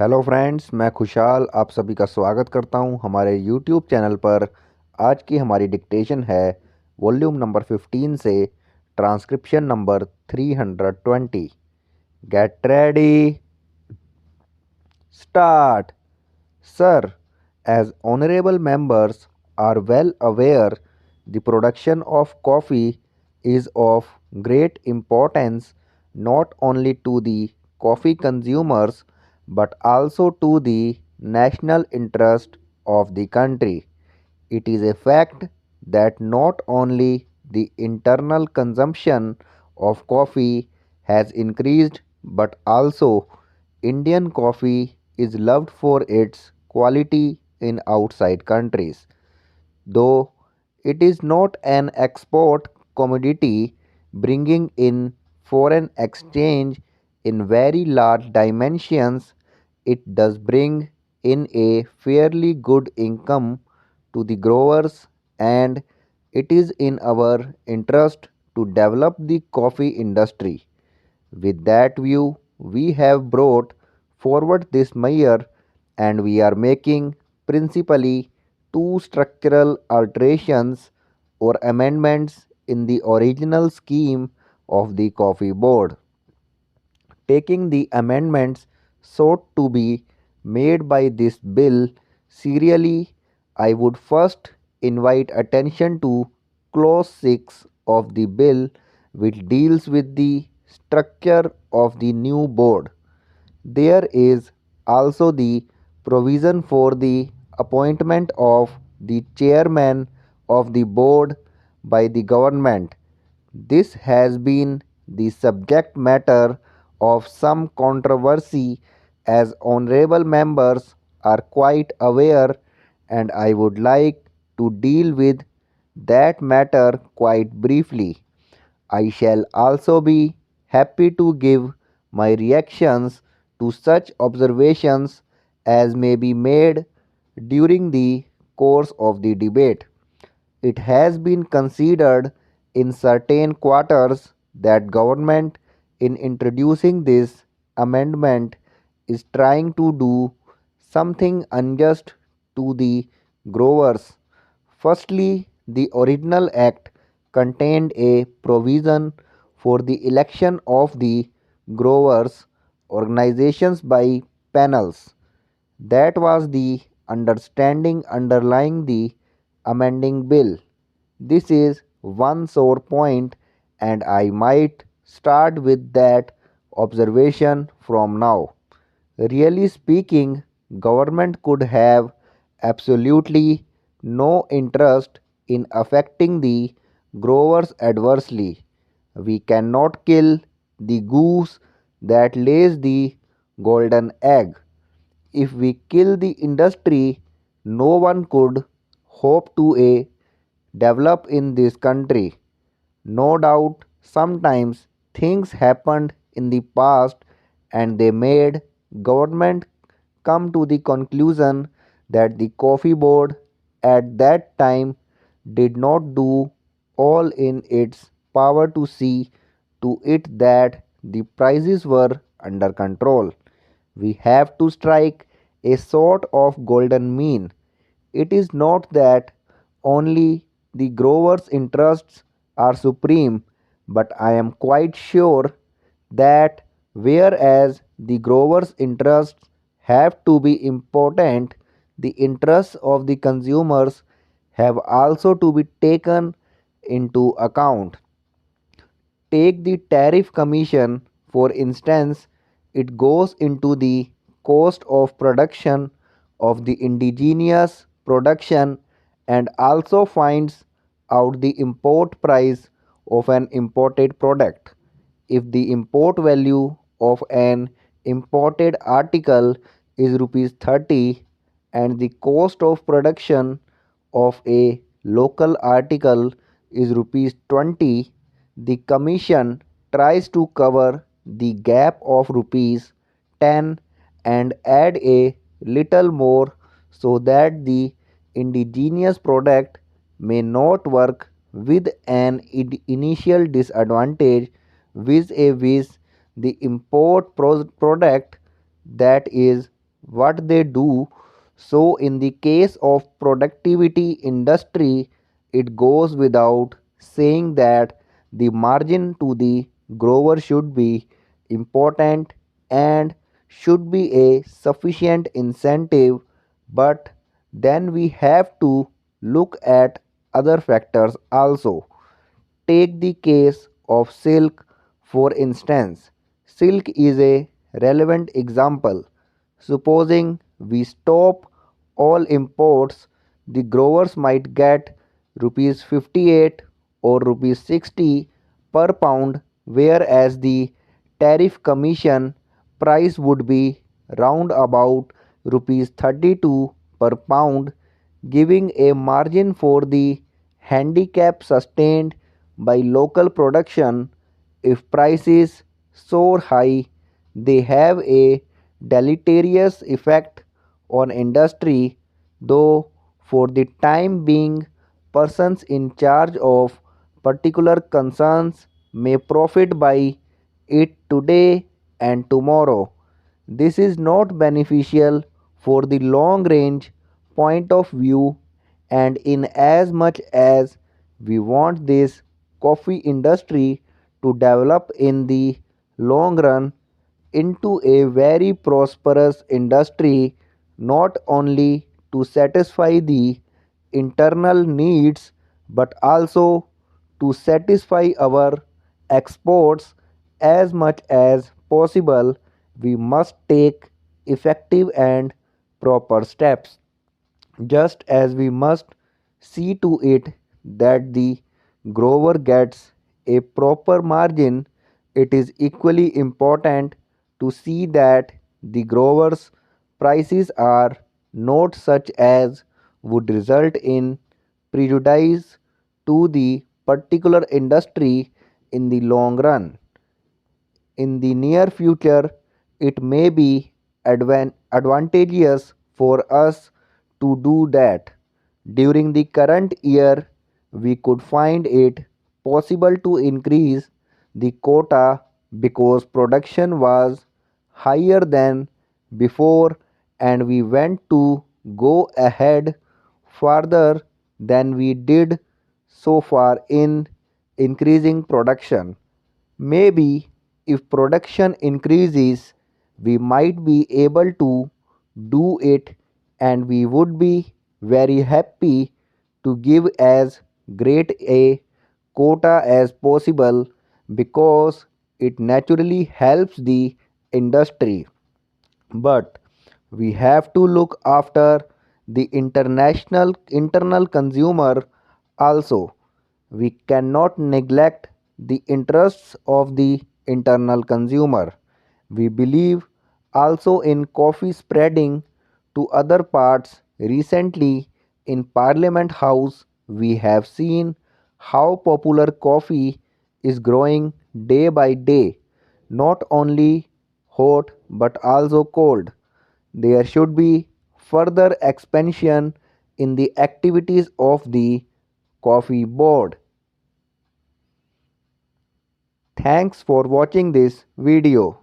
Hello friends, मैं खुशहाल आप सभी का स्वागत करता हूं हमारे यूट्यूब चैनल पर। आज की हमारी डिक्टेशन है वॉल्यूम नंबर 15 से transcription number 320। Get ready, start. Sir, as honorable members are well aware, the production of coffee is of great importance not only to the coffee consumers but also to the national interest of the country. It is a fact that not only the internal consumption of coffee has increased but also Indian coffee is loved for its quality in outside countries. Though it is not an export commodity bringing in foreign exchange in very large dimensions, it does bring in a fairly good income to the growers, and it is in our interest to develop the coffee industry. With that view, we have brought forward this measure, and we are making principally two structural alterations or amendments in the original scheme of the Coffee Board. Taking the amendments sought to be made by this bill serially, I would first invite attention to Clause 6 of the bill, which deals with the structure of the new board. There is also the provision for the appointment of the chairman of the board by the government. This has been the subject matter of some controversy, as honorable members are quite aware, and I would like to deal with that matter quite briefly. I shall also be happy to give my reactions to such observations as may be made during the course of the debate. It has been considered in certain quarters that government in introducing this amendment is trying to do something unjust to the growers. Firstly, the original act contained a provision for the election of the growers' organizations by panels. That was the understanding underlying the amending bill. This is one sore point, and I might start with that observation from now. Really speaking, government could have absolutely no interest in affecting the growers adversely. We cannot kill the goose that lays the golden egg. If we kill the industry, no one could hope to develop in this country. No doubt, sometimes things happened in the past and they made government come to the conclusion that the coffee board at that time did not do all in its power to see to it that the prices were under control. We have to strike a sort of golden mean. It is not that only the growers' interests are supreme, but I am quite sure that whereas the growers' interests have to be important, the interests of the consumers have also to be taken into account. Take the tariff commission, for instance, it goes into the cost of production of the indigenous production and also finds out the import price of an imported product. If the import value of an imported article is rupees 30 and the cost of production of a local article is rupees 20, the commission tries to cover the gap of rupees 10 and add a little more so that the indigenous product may not work with an initial disadvantage vis a vis the import product that is what they do. So in the case of productivity industry, it goes without saying that the margin to the grower should be important and should be a sufficient incentive, but then we have to look at other factors also. Take the case of silk for instance. Silk is a relevant example. Supposing we stop all imports, the growers might get rupees 58 or rupees 60 per pound, whereas the tariff commission price would be round about rupees 32 per pound, giving a margin for the handicap sustained by local production. If prices soar high, they have a deleterious effect on industry, though for the time being, persons in charge of particular concerns may profit by it today and tomorrow. This is not beneficial for the long range point of view, and in as much as we want this coffee industry to develop in the long run into a very prosperous industry, not only to satisfy the internal needs but also to satisfy our exports as much as possible, we must take effective and proper steps. Just as we must see to it that the grower gets a proper margin, it is equally important to see that the grower's prices are not such as would result in prejudice to the particular industry in the long run. In the near future, it may be advantageous for us to do that. During the current year, we could find it possible to increase the quota because production was higher than before, and we went to go ahead further than we did so far in increasing production. Maybe if production increases, we might be able to do it, and we would be very happy to give as great a quota as possible because it naturally helps the industry. But we have to look after the international internal consumer also. We cannot neglect the interests of the internal consumer. We believe also in coffee spreading to other parts. Recently in Parliament House we have seen how popular coffee is growing day by day, not only hot but also cold. There should be further expansion in the activities of the coffee board. Thanks for watching this video.